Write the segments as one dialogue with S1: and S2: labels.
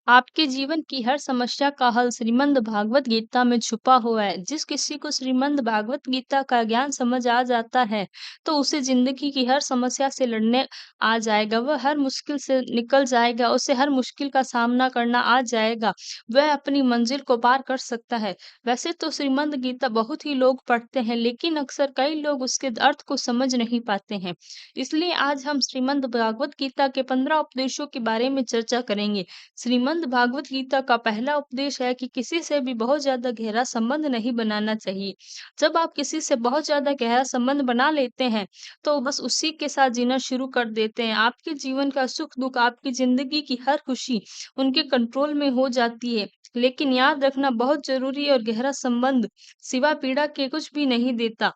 S1: आपके जीवन की हर समस्या का हल श्रीमद् भागवत गीता में छुपा हुआ है। जिस किसी को श्रीमद् भागवत गीता का ज्ञान समझ आ जाता है, तो उसे ज़िंदगी की हर समस्या से लड़ने आ जाएगा। वह हर मुश्किल से निकल जाएगा, उसे हर मुश्किल का सामना करना आ जाएगा। वह अपनी मंजिल को पार कर सकता है। वैसे तो श्रीमद् गीता बहुत ही लोग पढ़ते हैं, लेकिन अक्सर कई लोग उसके अर्थ को समझ नहीं पाते हैं। इसलिए आज हम श्रीमद् भागवत गीता के 15 उपदेशों के बारे में चर्चा करेंगे। श्रीमद् भागवत गीता का पहला उपदेश है कि किसी से भी बहुत ज्यादा गहरा संबंध नहीं बनाना चाहिए। जब आप किसी से बहुत ज्यादा गहरा संबंध बना लेते हैं, तो बस उसी के साथ जीना शुरू कर देते हैं। आपके जीवन का सुख दुख, आपकी जिंदगी की हर खुशी उनके कंट्रोल में हो जाती है। लेकिन याद रखना बहुत जरूरी है, और गहरा संबंध सिवा पीड़ा के कुछ भी नहीं देता।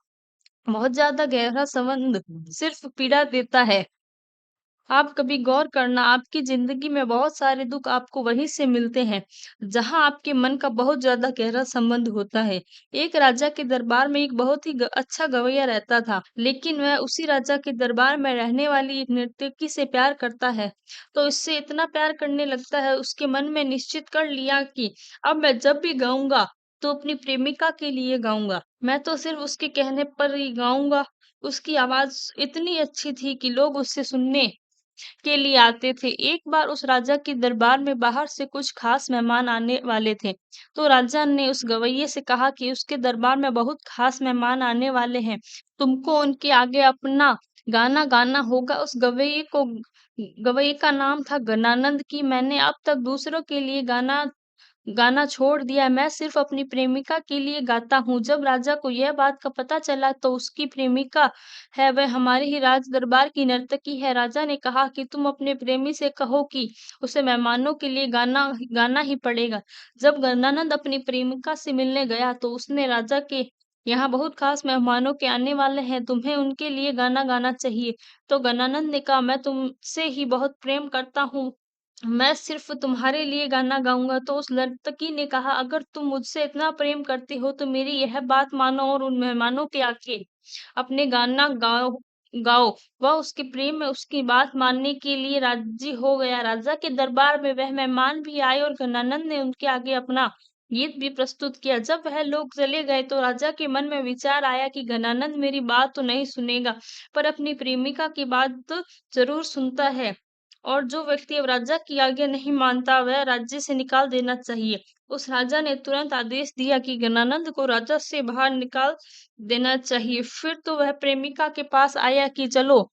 S1: बहुत ज्यादा गहरा संबंध सिर्फ पीड़ा देता है। आप कभी गौर करना, आपकी ज़िंदगी में बहुत सारे दुःख आपको वहीं से मिलते हैं, जहाँ आपके मन का बहुत ज़्यादा गहरा संबंध होता है। एक राजा के दरबार में एक बहुत ही अच्छा गवैया रहता था, लेकिन वह उसी राजा के दरबार में रहने वाली एक नर्तकी से प्यार करता है। तो इससे इतना प्यार करने लगता है, उसके मन में निश्चित कर लिया कि अब मैं जब भी गाऊँगा, तो अपनी प्रेमिका के लिए गाऊँगा। मैं तो सिर्फ उसके कहने पर ही गाऊँगा। उसकी आवाज़ इतनी अच्छी थी कि लोग उसे सुनने के लिए आते थे। एक बार उस राजा के दरबार में बाहर से कुछ खास मेहमान आने वाले थे। तो राजा ने उस गवैये से कहा कि उसके दरबार में बहुत खास मेहमान आने वाले हैं। तुमको उनके आगे अपना गाना गाना होगा। उस गवैये का नाम था गणानंद। की मैंने अब तक दूसरों के लिए गाना गाना छोड़ दिया, मैं सिर्फ अपनी प्रेमिका के लिए गाता हूँ। जब राजा को यह बात का पता चला, तो उसकी प्रेमिका है, वह हमारे ही राज दरबार की नर्तकी है। राजा ने कहा कि तुम अपने प्रेमी से कहो कि उसे मेहमानों के लिए गाना गाना ही पड़ेगा। जब गणानंद अपनी प्रेमिका से मिलने गया, तो उसने राजा के यहाँ बहुत खास मेहमानों के आने वाले हैं, तुम्हें उनके लिए गाना गाना चाहिए। तो गणानंद ने कहा, मैं तुमसे ही बहुत प्रेम करता हूँ, मैं सिर्फ तुम्हारे लिए गाना गाऊंगा। तो उस नर्तकी ने कहा, अगर तुम मुझसे इतना प्रेम करती हो, तो मेरी यह बात मानो और उन मेहमानों के आके अपने गाना गाओ गाओ। वह उसके प्रेम में उसकी बात मानने के लिए राजी हो गया। राजा के दरबार में वह मेहमान भी आए, और गणानंद ने उनके आगे अपना गीत भी प्रस्तुत किया। जब वह लोग चले गए, तो राजा के मन में विचार आया कि गणानंद मेरी बात तो नहीं सुनेगा, पर अपनी प्रेमिका की बात तो जरूर सुनता है। और जो व्यक्ति अब राजा की आज्ञा नहीं मानता, वह राज्य से निकाल देना चाहिए। उस राजा ने तुरंत आदेश दिया कि गणानंद को राजा से बाहर निकाल देना चाहिए। फिर तो वह प्रेमिका के पास आया कि चलो,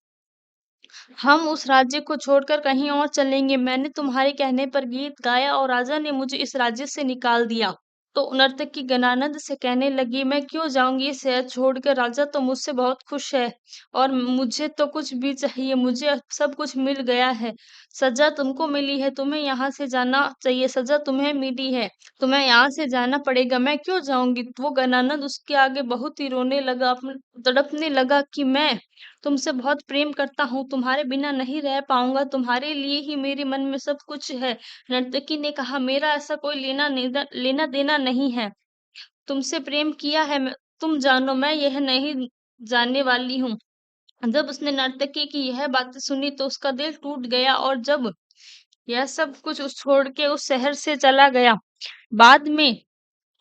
S1: हम उस राज्य को छोड़कर कहीं और चलेंगे। मैंने तुम्हारे कहने पर गीत गाया, और राजा ने मुझे इस राज्य से निकाल दिया। तो नर्तकी गणानंद से कहने लगी, मैं क्यों जाऊंगी ये शहर छोड़कर? राजा तो मुझसे बहुत खुश है, और मुझे तो कुछ भी चाहिए, मुझे अब सब कुछ मिल गया है। सजा तुमको मिली है, तुम्हें यहाँ से जाना चाहिए। सजा तुम्हें मिली है, तुम्हें यहाँ से जाना पड़ेगा, मैं क्यों जाऊंगी? वो गणानंद उसके आगे बहुत ही रोने लगा, तड़पने लगा कि मैं तुमसे बहुत प्रेम करता हूँ, तुम्हारे बिना नहीं रह पाऊंगा, तुम्हारे लिए ही मेरे मन में सब कुछ है। नर्तकी ने कहा, मेरा ऐसा कोई लेना देना नहीं है, तुमसे प्रेम किया है तुम जानो, मैं यह नहीं जानने वाली हूँ। जब उसने नर्तकी की यह बातें सुनी, तो उसका दिल टूट गया, और जब यह सब कुछ उस छोड़ के उस शहर से चला गया। बाद में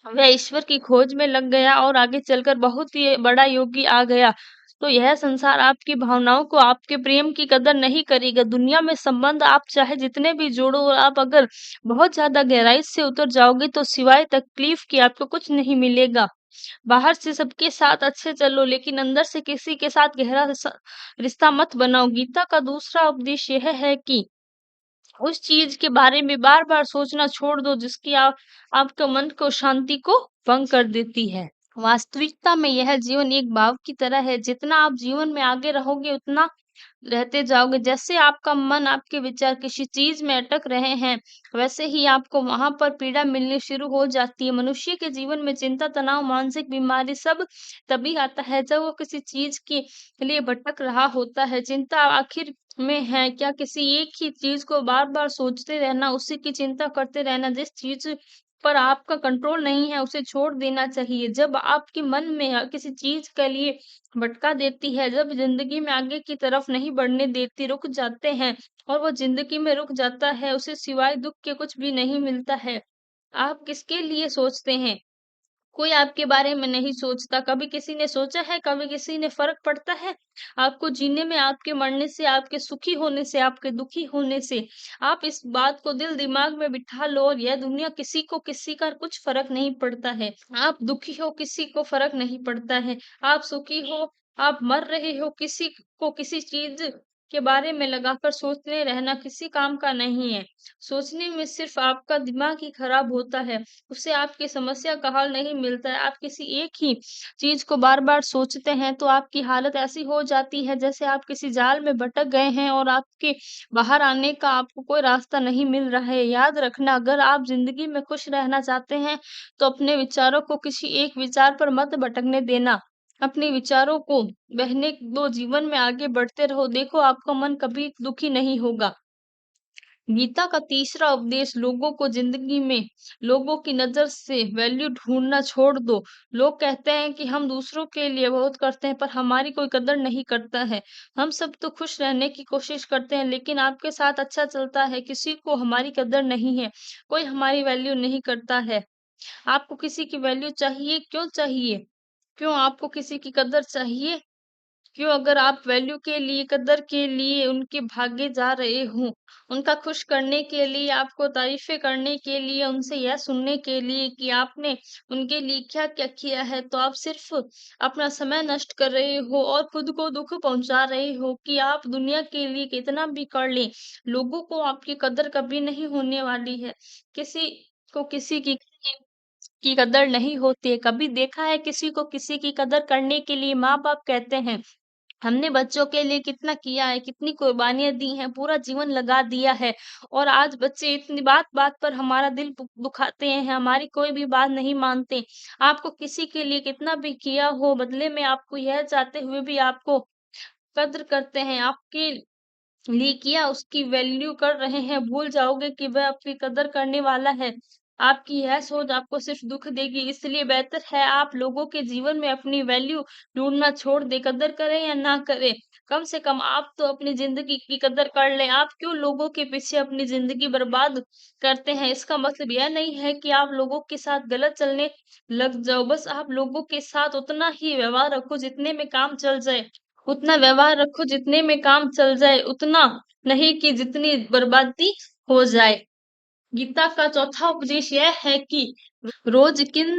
S1: वह ईश्वर की खोज में लग गया, और आगे चलकर बहुत ही बड़ा योगी आ गया। तो यह संसार आपकी भावनाओं को, आपके प्रेम की कदर नहीं करेगा। दुनिया में संबंध आप चाहे जितने भी जोड़ो, और आप अगर बहुत ज्यादा गहराई से उतर जाओगे, तो सिवाय तकलीफ के आपको कुछ नहीं मिलेगा। बाहर से सबके साथ अच्छे चलो, लेकिन अंदर से किसी के साथ गहरा रिश्ता मत बनाओ। गीता का दूसरा उपदेश यह है कि उस चीज के बारे में बार बार सोचना छोड़ दो, जिसकी आपके मन को शांति को भंग कर देती है। वास्तविकता में यह जीवन एक भाव की तरह है, जितना आप जीवन में आगे रहोगे, उतना रहते जाओगे। जैसे आपका मन, आपके विचार किसी चीज में अटक रहे हैं, वैसे ही आपको वहां पर पीड़ा मिलनी शुरू हो जाती है। मनुष्य के जीवन में चिंता, तनाव, मानसिक बीमारी सब तभी आता है, जब वो किसी चीज के लिए भटक रहा होता है। चिंता आखिर में है क्या? किसी एक ही चीज को बार बार सोचते रहना, उसी की चिंता करते रहना। जिस चीज पर आपका कंट्रोल नहीं है, उसे छोड़ देना चाहिए। जब आपके मन में किसी चीज़ के लिए भटका देती है, जब ज़िंदगी में आगे की तरफ नहीं बढ़ने देती, रुक जाते हैं और वो ज़िंदगी में रुक जाता है, उसे सिवाय दुःख के कुछ भी नहीं मिलता है। आप किसके लिए सोचते हैं? कोई आपके बारे में नहीं सोचता। कभी किसी ने सोचा है, कभी किसी ने फ़र्क पड़ता है? आपको जीने में, आपके मरने से, आपके सुखी होने से, आपके दुखी होने से। आप इस बात को दिल-दिमाग में बिठा लो और यह दुनिया किसी को किसी का कुछ फ़र्क नहीं पड़ता है। आप दुखी हो, किसी को फ़र्क नहीं पड़ता है। आप सुखी हो, आप मर रहे हो, किसी को किसी चीज़ के बारे में लगाकर सोचते रहना किसी काम का नहीं है। सोचने में सिर्फ़ आपका दिमाग ही खराब होता है। उससे आपकी समस्या का हल नहीं मिलता है। आप किसी एक ही चीज़ को बार-बार सोचते हैं तो आपकी हालत ऐसी हो जाती है जैसे आप किसी जाल में भटक गए हैं और आपके बाहर आने का आपको कोई रास्ता नहीं मिल रहा है। याद रखना, अगर आप ज़िंदगी में खुश रहना चाहते हैं तो अपने विचारों को किसी एक विचार पर मत भटकने देना। अपने विचारों को बहने दो, जीवन में आगे बढ़ते रहो। देखो, आपका मन कभी दुखी नहीं होगा। गीता का तीसरा उपदेश, लोगों को जिंदगी में लोगों की नजर से वैल्यू ढूंढना छोड़ दो। लोग कहते हैं कि हम दूसरों के लिए बहुत करते हैं पर हमारी कोई कदर नहीं करता है। हम सब तो खुश रहने की कोशिश करते हैं लेकिन आपके साथ अच्छा चलता है, किसी को हमारी कदर नहीं है, कोई हमारी वैल्यू नहीं करता है। आपको किसी की वैल्यू चाहिए? क्यों चाहिए? क्यों आपको किसी की कदर चाहिए? क्यों? अगर आप वैल्यू के लिए, कदर के लिए उनके भागे जा रहे हो, उनका खुश करने के लिए, आपको तारीफ़ें करने के लिए, उनसे यह सुनने के लिए कि आपने उनके लिए क्या-क्या किया है, तो आप सिर्फ़ अपना समय नष्ट कर रहे हो और खुद को दुःख पहुँचा रहे हो कि आप दुनिया के लिए कितना भी कर लें, लोगों को आपकी कदर कभी नहीं होने वाली है। किसी को किसी की कदर नहीं होती है। कभी देखा है किसी को किसी की कदर करने के लिए? माँ-बाप कहते हैं हमने बच्चों के लिए कितना किया है, कितनी कुर्बानियाँ दी हैं, पूरा जीवन लगा दिया है और आज बच्चे इतनी बात-बात पर हमारा दिल दुखाते हैं, हमारी कोई भी बात नहीं मानते। आपको किसी के लिए कितना भी किया हो, बदले में आपको यह चाहते हुए भी आपको कद्र करते हैं, आपके लिए किया उसकी वैल्यू कर रहे हैं, भूल जाओगे कि वह आपकी कदर करने वाला है। आपकी यह सोच आपको सिर्फ दुःख देगी, इसलिए बेहतर है आप लोगों के जीवन में अपनी वैल्यू ढूँढना छोड़ दें, कदर करें या ना करें। कम से कम आप तो अपनी ज़िंदगी की कदर कर लें। आप क्यों लोगों के पीछे अपनी ज़िंदगी बर्बाद करते हैं? इसका मतलब यह नहीं है कि आप लोगों के साथ गलत चलने लग जाओ, बस आप लोगों के साथ उतना ही व्यवहार रखो जितने में काम चल जाए। उतना व्यवहार रखो जितने में काम चल जाए, उतना नहीं कि जितनी बर्बादी हो जाए। गीता का चौथा उपदेश यह है कि रोज किन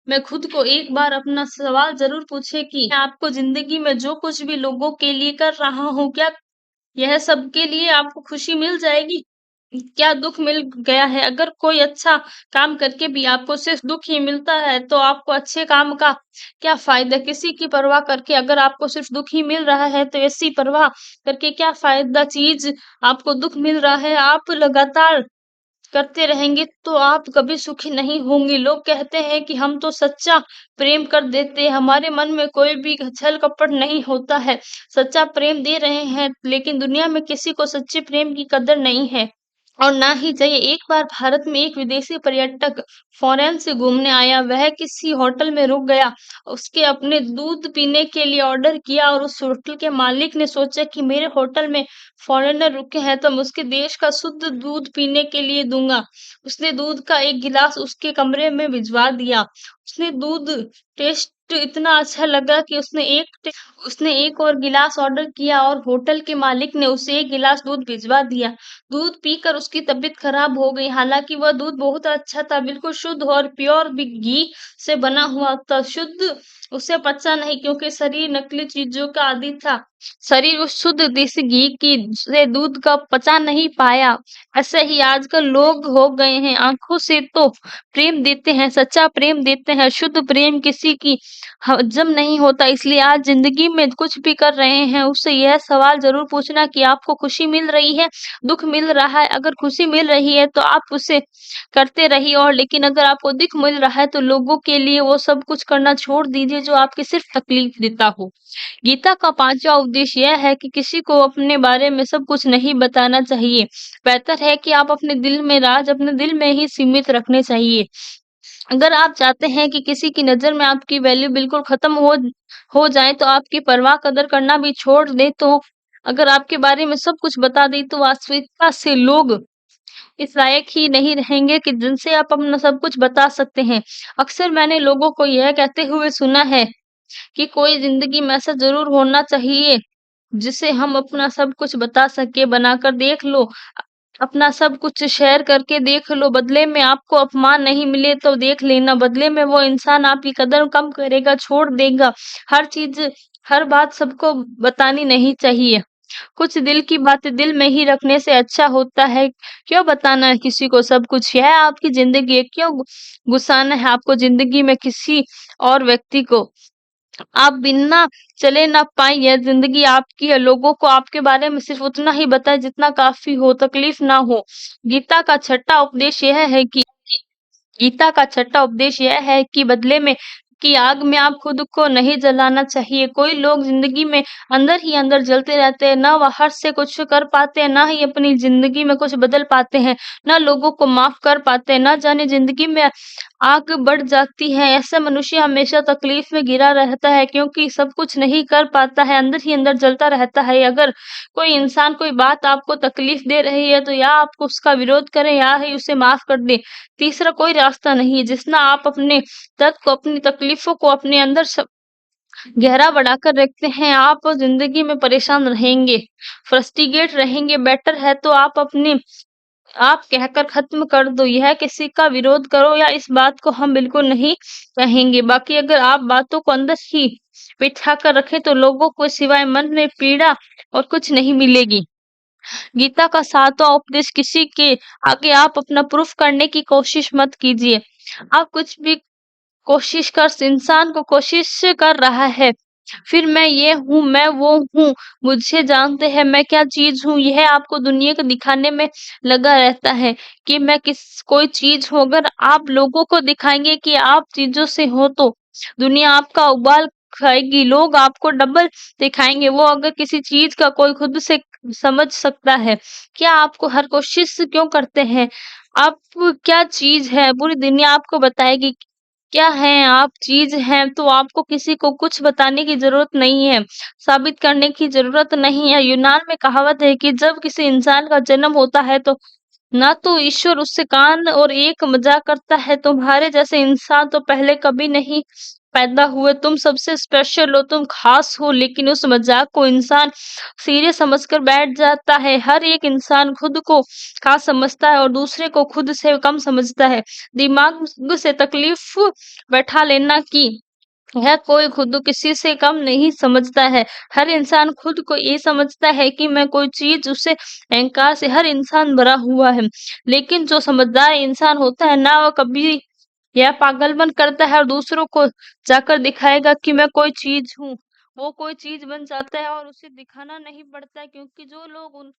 S1: में खुद को एक बार अपना सवाल जरूर पूछे कि मैं आपको जिंदगी में जो कुछ भी लोगों के लिए कर रहा हूँ, क्या यह सबके लिए आपको खुशी मिल जाएगी? क्या दुःख मिल गया है? अगर कोई अच्छा काम करके भी आपको सिर्फ दुःख ही मिलता है, तो आपको अच्छे काम का क्या फ़ायदा? किसी की परवाह करके अगर आपको सिर्फ दुःख ही मिल रहा है, तो ऐसी परवाह करके क्या फ़ायदा? चीज़ आपको दुःख मिल रहा है, आप लगातार करते रहेंगे तो आप कभी सुखी नहीं होंगे। लोग कहते हैं कि हम तो सच्चा प्रेम कर देते हैं, हमारे मन में कोई भी छल कपट नहीं होता है। सच्चा प्रेम दे रहे हैं, लेकिन दुनिया में किसी को सच्चे प्रेम की कदर नहीं है। और ना ही चाहिए। एक बार भारत में एक विदेशी पर्यटक फॉरेन से घूमने आया। वह किसी होटल में रुक गया। उसके अपने दूध पीने के लिए ऑर्डर किया और उस होटल के मालिक ने सोचा कि मेरे होटल में फॉरेनर रुके हैं तो मैं उसके देश का शुद्ध दूध पीने के लिए दूंगा। उसने दूध का एक गिलास उसके कमरे में भिजवा दिया। उसने दूध टेस्ट इतना अच्छा लगा कि उसने एक और गिलास ऑर्डर किया और होटल के मालिक ने उसे एक गिलास दूध भिजवा दिया। दूध पीकर उसकी तबीयत खराब हो गई। हालांकि वह दूध बहुत अच्छा था, बिल्कुल शुद्ध और प्योर घी से बना हुआ था। शुद्ध उसे पचा नहीं क्योंकि शरीर नकली चीजों का आदी था। शरीर उस शुद्ध देसी घी की से दूध का पचा नहीं पाया। ऐसे ही आजकल लोग हो गए हैं, आंखों से तो प्रेम देते हैं, सच्चा प्रेम देते हैं, शुद्ध प्रेम किसी की हजम नहीं होता। इसलिए आज जिंदगी में कुछ भी कर रहे हैं उससे यह सवाल जरूर पूछना कि आपको खुशी मिल रही है, दुःख मिल रहा है? अगर खुशी मिल रही है तो आप उसे करते रहिए, और लेकिन अगर आपको दुःख मिल रहा है तो लोगों के लिए वो सब कुछ करना छोड़ दीजिए जो आपकी सिर्फ तकलीफ देता हो। गीता का 5वां उपदेश यह है कि किसी को अपने बारे में सब कुछ नहीं बताना चाहिए। बेहतर है कि आप अपने दिल में राज अपने दिल में ही सीमित रखने चाहिए। अगर आप चाहते हैं कि किसी की नज़र में आपकी वैल्यू बिल्कुल खत्म हो जाए तो आपकी परवाह कदर करना भी छोड़ दें, तो अगर आपके बारे में सब कुछ बता दें तो वास्तविकता से लोग इस लायक ही नहीं रहेंगे कि जिनसे आप अपना सब कुछ बता सकते हैं। अक्सर मैंने लोगों को यह कहते हुए सुना है कि कोई ज़िंदगी में ऐसा ज़रूर होना चाहिए जिसे हम अपना सब कुछ बता सके, बनाकर देख लो। अपना सब कुछ शेयर करके देख लो, बदले में आपको अपमान नहीं मिले तो देख लेना, बदले में वो इंसान आपकी कदर कम करेगा, छोड़ देगा। हर चीज़, हर बात सबको बतानी नहीं चाहिए। कुछ दिल की बातें दिल में ही रखने से अच्छा होता है। क्यों बताना है किसी को सब कुछ? यह आपकी ज़िंदगी है, क्यों गुस्साना है आपको ज़िंदगी में किसी और व्यक्ति को? आप बिना चले ना पाएँ, यह ज़िंदगी आपकी है। लोगों को आपके बारे में सिर्फ़ उतना ही बताएँ जितना काफ़ी हो, तकलीफ़ ना हो। गीता का छठा उपदेश यह है कि गीता का छठा उपदेश यह है कि बदले में की आग में आप खुद को नहीं जलाना चाहिए। कोई लोग ज़िंदगी में अंदर ही अंदर जलते रहते हैं, ना बाहर से कुछ कर पाते हैं, ना ही अपनी ज़िंदगी में कुछ बदल पाते हैं, ना लोगों को माफ़ कर पाते हैं, ना जाने ज़िंदगी में आग बढ़ जाती है। ऐसा मनुष्य हमेशा तकलीफ में घिरा रहता है क्योंकि सब कुछ नहीं कर पाता है, अंदर ही अंदर जलता रहता है। अगर कोई इंसान कोई बात आपको तकलीफ दे रही है तो या आप उसका विरोध करें या ही उसे माफ़ कर दें। तीसरा कोई रास्ता नहीं है। जितना आप अपने दर्द को, अपनी तकलीफ़ों को अपने अंदर गहरा बढ़ाकर रखते हैं, आप ज़िंदगी में परेशान रहेंगे, फ्रस्ट्रेटेड रहेंगे। बेटर है तो आप कहकर खत्म कर दो, यह किसी का विरोध करो या इस बात को हम बिल्कुल नहीं कहेंगे। बाकी अगर आप बातों को अंदर ही बिठा कर रखें तो लोगों को सिवाय मन में पीड़ा और कुछ नहीं मिलेगी। गीता का 7वां उपदेश किसी के आगे आप अपना प्रूफ करने की कोशिश मत कीजिए। आप कुछ भी कोशिश कर इंसान को कोशिश कर रहा है, फिर मैं ये हूँ, मैं वो हूँ, मुझे जानते हैं मैं क्या चीज़ हूँ, यह आपको दुनिया को दिखाने में लगा रहता है कि मैं कोई चीज़ हूँ। अगर आप लोगों को दिखाएँगे कि आप चीज़ों से हो तो दुनिया आपका उबाल खाएगी, लोग आपको डबल दिखाएँगे। वो अगर किसी चीज़ का कोई खुद से समझ सकता है, क्या आपको हर कोशिश क्यों करते हैं? आप क्या चीज़ है? पूरी दुनिया आपको बताएगी क्या हैं आप, चीज़ हैं, तो आपको किसी को कुछ बताने की ज़रूरत नहीं है, साबित करने की ज़रूरत नहीं है। यूनान में कहावत है कि जब किसी इंसान का जन्म होता है तो ना तो ईश्वर उससे कान और एक मज़ाक करता है, तुम्हारे जैसे इंसान तो पहले कभी नहीं पैदा हुए, तुम सबसे स्पेशल हो, तुम ख़ास हो, लेकिन उस मज़ाक को इंसान सीरियस समझकर बैठ जाता है। हर एक इंसान खुद को ख़ास समझता है और दूसरे को खुद से कम समझता है। दिमाग से तकलीफ़ बैठा लेना कि यह कोई खुद किसी से कम नहीं समझता है। हर इंसान खुद को ये समझता है कि मैं कोई चीज़ उसे अहंकार से हर इंसान भरा हुआ है। लेकिन जो समझदार इंसान होता है ना, वो कभी यह पागलपन करता है और दूसरों को जाकर दिखाएगा कि मैं कोई चीज़ हूँ। वो कोई चीज़ बन जाता है और उसे दिखाना नहीं पड़ता है क्योंकि जो लोग उन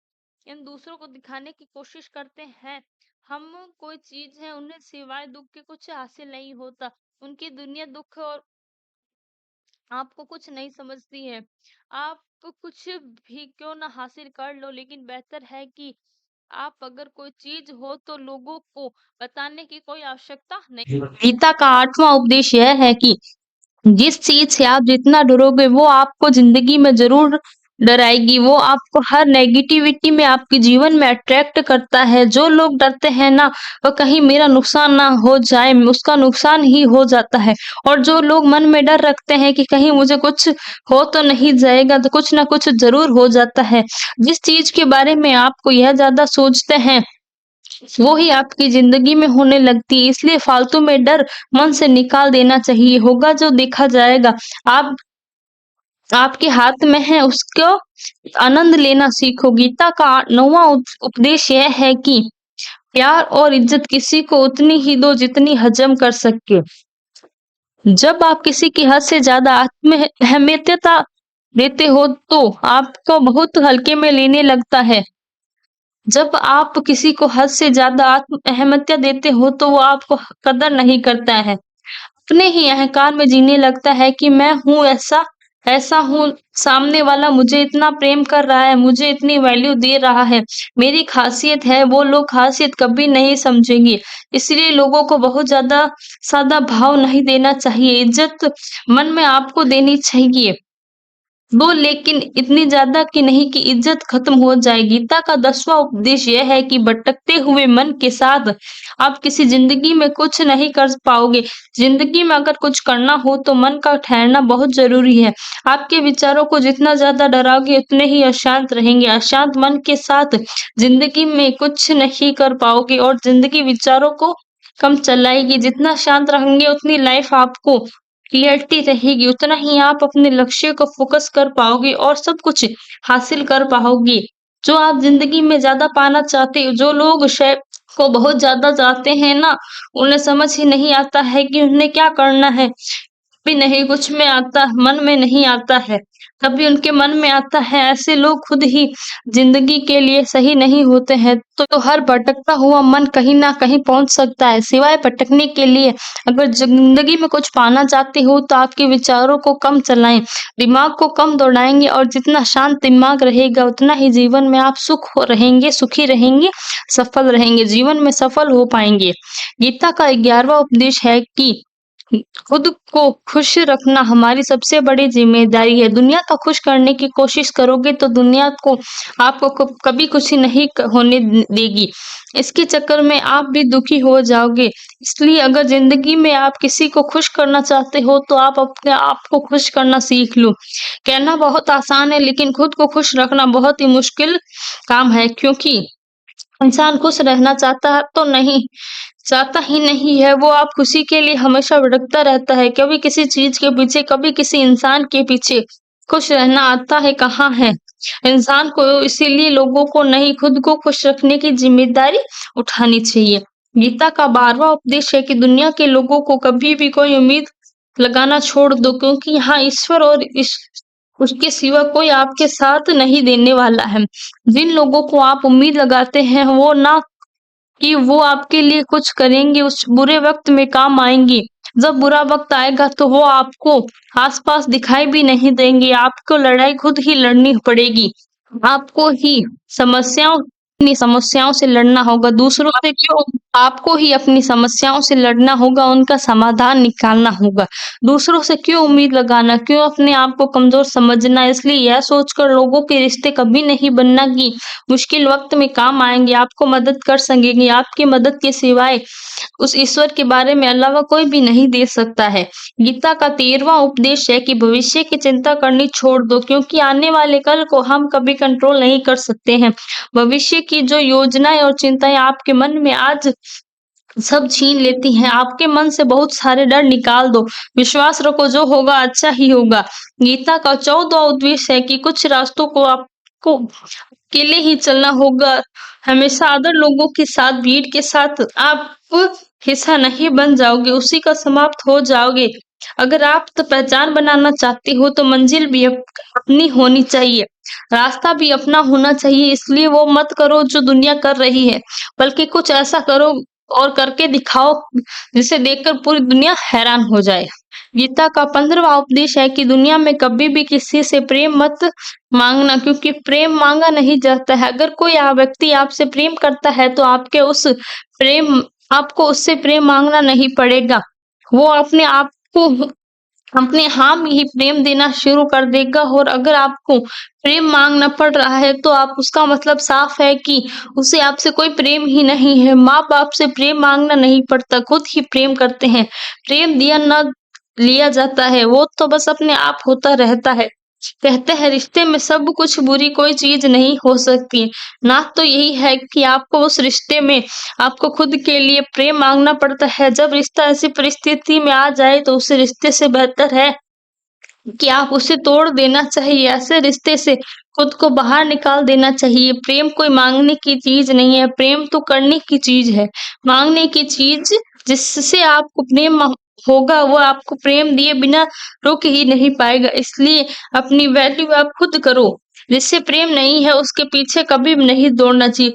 S1: इन दूसरों को दिखाने की कोशिश करते हैं, हम कोई चीज़ है, उन्हें सिवाय दुःख के कुछ हासिल नहीं होता। उनकी दुनिया दुःख और आपको कुछ नहीं समझती है। आप कुछ भी क्यों ना हासिल कर लो, लेकिन बेहतर है कि आप अगर कोई चीज़ हो तो लोगों को बताने की कोई आवश्यकता नहीं। गीता का 8वां उपदेश यह है कि जिस चीज़ से आप जितना डरोगे वो आपको ज़िंदगी में ज़रूर डराएगी। वो आपको हर नेगेटिविटी में आपके जीवन में अट्रैक्ट करता है। जो लोग डरते हैं ना, वो कहीं मेरा नुकसान ना हो जाए, उसका नुकसान ही हो जाता है। और जो लोग मन में डर रखते हैं कि कहीं मुझे कुछ हो तो नहीं जाएगा, तो कुछ ना कुछ ज़रूर हो जाता है। जिस चीज़ के बारे में आपको यह ज़्यादा सोचते हैं वो ही आपकी ज़िंदगी में होने लगती है, इसलिए फालतू में डर मन से निकाल देना चाहिए। होगा जो देखा जाएगा। आप आपके हाथ में है, उसको आनंद लेना सीखो। गीता का 9वां उपदेश यह है कि प्यार और इज़्ज़त किसी को उतनी ही दो जितनी हज़म कर सके। जब आप किसी की हद से ज़्यादा अहमियतता देते हो तो आपको बहुत हल्के में लेने लगता है। जब आप किसी को हद से ज़्यादा अहमियत देते हो तो वो आपको कदर नहीं करता है। अपने ही अहंकार में जीने लगता है कि मैं हूँ ऐसा, ऐसा हूँ, सामने वाला मुझे इतना प्रेम कर रहा है, मुझे इतनी वैल्यू दे रहा है, मेरी खासियत है, वो लोग खासियत कभी नहीं समझेंगे। इसलिए लोगों को बहुत ज़्यादा सादा भाव नहीं देना चाहिए, इज़्ज़त मन में आपको देनी चाहिए। वो लेकिन इतनी ज़्यादा कि नहीं कि इज़्ज़त ख़त्म हो जाए। गीता का 10वां उपदेश यह है कि भटकते हुए मन के साथ आप किसी ज़िंदगी में कुछ नहीं कर पाओगे। ज़िंदगी में अगर कुछ करना हो तो मन का ठहरना बहुत ज़रूरी है। आपके विचारों को जितना ज़्यादा डराओगे उतने ही अशांत रहेंगे। अशांत मन के साथ ज़िंदगी में कुछ नहीं कर पाओगे और ज़िंदगी विचारों को कम चलाएगी। जितना शांत रहेंगे उतनी लाइफ़ आपको क्लियरिटी रहेगी, उतना ही आप अपने लक्ष्य को फ़ोकस कर पाओगे और सब कुछ हासिल कर पाओगे। जो आप ज़िंदगी में ज़्यादा पाना चाहते हो, जो लोग शय को बहुत ज़्यादा चाहते हैं ना, उन्हें समझ ही नहीं आता है कि उन्हें क्या करना है। भी नहीं कुछ में आता मन में नहीं आता है, कभी उनके मन में आता है। ऐसे लोग खुद ही ज़िंदगी के लिए सही नहीं होते हैं, तो हर भटकता हुआ मन कहीं न कहीं पहुँच सकता है। सिवाय भटकने के लिए अगर ज़िंदगी में कुछ पाना चाहते हो तो आपके विचारों को कम चलाएँ, दिमाग को कम दौड़ाएँगे और जितना शांत दिमाग रहेगा उतना ही जीवन में आप रहेंगे, सुखी रहेंगे, सफल रहेंगे, जीवन में सफल हो पाएँगे। गीता का 11वां उपदेश है कि खुद को खुश रखना हमारी सबसे बड़ी ज़िम्मेदारी है। दुनिया को खुश करने की कोशिश करोगे तो दुनिया को आपको कभी खुशी नहीं होने देगी। इसके चक्कर में आप भी दुखी हो जाओगे। इसलिए अगर ज़िंदगी में आप किसी को खुश करना चाहते हो तो आप अपने आप को खुश करना सीख लो। कहना बहुत आसान है लेकिन खुद को खुश रखना बहुत ही मुश्किल काम है, क्योंकि इंसान खुश रहना चाहता तो नहीं चाहता ही नहीं है, वो आप खुशी के लिए हमेशा भटकता रहता है, कभी किसी चीज़ के पीछे, कभी किसी इंसान के पीछे। खुश रहना आता है कहाँ है इंसान को, इसीलिए लोगों को नहीं खुद को खुश रखने की ज़िम्मेदारी उठानी चाहिए। गीता का 12वां उपदेश है कि दुनिया के लोगों को कभी भी कोई उम्मीद लगाना छोड़ दो, क्योंकि यहाँ ईश्वर और उसके सिवा कोई आपके साथ नहीं देने वाला है। जिन लोगों को आप उम्मीद लगाते हैं वो ना कि वो आपके लिए कुछ करेंगे, उस बुरे वक़्त में काम आएँगे। जब बुरा वक़्त आएगा तो वो आपको आस-पास दिखाई भी नहीं देंगे, आपको लड़ाई खुद ही लड़नी पड़ेगी। आपको ही समस्याओं अपनी समस्याओं से लड़ना होगा, दूसरों से क्यों आपको ही अपनी समस्याओं से लड़ना होगा, उनका समाधान निकालना होगा। दूसरों से क्यों उम्मीद लगाना, क्यों अपने आप को कमज़ोर समझना, इसलिए यह सोचकर लोगों के रिश्ते कभी नहीं बनना कि मुश्किल वक़्त में काम आएँगे, आपको मदद कर सकेंगे, आपकी मदद के सिवाय उस ईश्वर के बारे में अलावा कोई भी नहीं दे सकता है। गीता का 13वां उपदेश है कि भविष्य की चिंता करनी छोड़ दो, क्योंकि आने वाले कल को हम कभी कंट्रोल नहीं कर सकते हैं। भविष्य की जो योजनाएँ और चिंताएँ आपके मन में आज सब छीन लेती हैं, आपके मन से बहुत सारे डर निकाल दो। विश्वास रखो जो होगा अच्छा ही होगा। गीता का 14वां उपदेश है कि कुछ रास्तों को आपको अकेले ही चलना होगा। हमेशा अदर लोगों के साथ, भीड़ के साथ आप हिस्सा नहीं बन जाओगे, उसी का समाप्त हो जाओगे। अगर आप तो पहचान बनाना चाहते हो तो मंजिल भी अपनी होनी चाहिए, रास्ता भी अपना होना चाहिए। इसलिए वो मत करो जो दुनिया कर रही है, बल्कि कुछ ऐसा करो और करके दिखाओ जिसे देखकर पूरी दुनिया हैरान हो जाए। गीता का 15वां उपदेश है कि दुनिया में कभी भी किसी से प्रेम मत मांगना, क्योंकि प्रेम मांगा नहीं जाता है। अगर कोई व्यक्ति आपसे प्रेम करता है तो प्रेम आपको उससे प्रेम मांगना नहीं पड़ेगा। वो अपने आप को अपने हाँ में ही प्रेम देना शुरू कर देगा, और अगर आपको प्रेम मांगना पड़ रहा है तो आप उसका मतलब साफ है कि उसे आपसे कोई प्रेम ही नहीं है। माँ-बाप से प्रेम मांगना नहीं पड़ता, खुद ही प्रेम करते हैं। प्रेम दिया ना लिया जाता है, वो तो बस अपने आप होता रहता है। कहते हैं रिश्ते में सब कुछ बुरी कोई चीज़ नहीं हो सकती। ना तो यही है कि आपको उस रिश्ते में आपको खुद के लिए प्रेम माँगना पड़ता है। जब रिश्ता ऐसी परिस्थिति में आ जाए तो उस रिश्ते से बेहतर है कि आप उसे तोड़ देना चाहिए। ऐसे रिश्ते से खुद को बाहर निकाल देना चाहिए। प्रेम कोई माँगने की चीज़ नहीं है, प्रेम तो करने की चीज़ है। माँगने की चीज़ जिससे आपको प्रेम होगा वो आपको प्रेम दिए बिना रुक ही नहीं पाएगा। इसलिए अपनी वैल्यू आप खुद करो। जिससे प्रेम नहीं है उसके पीछे कभी भी नहीं दौड़ना चाहिए।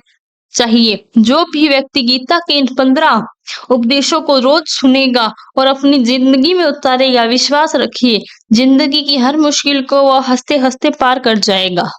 S1: चाहिए। जो भी व्यक्ति गीता के इन 15 उपदेशों को रोज सुनेगा और अपनी जिंदगी में उतारेगा, विश्वास रखिए, जिंदगी की हर मुश्किल को वह हँसते-हँसते पार कर जाएगा।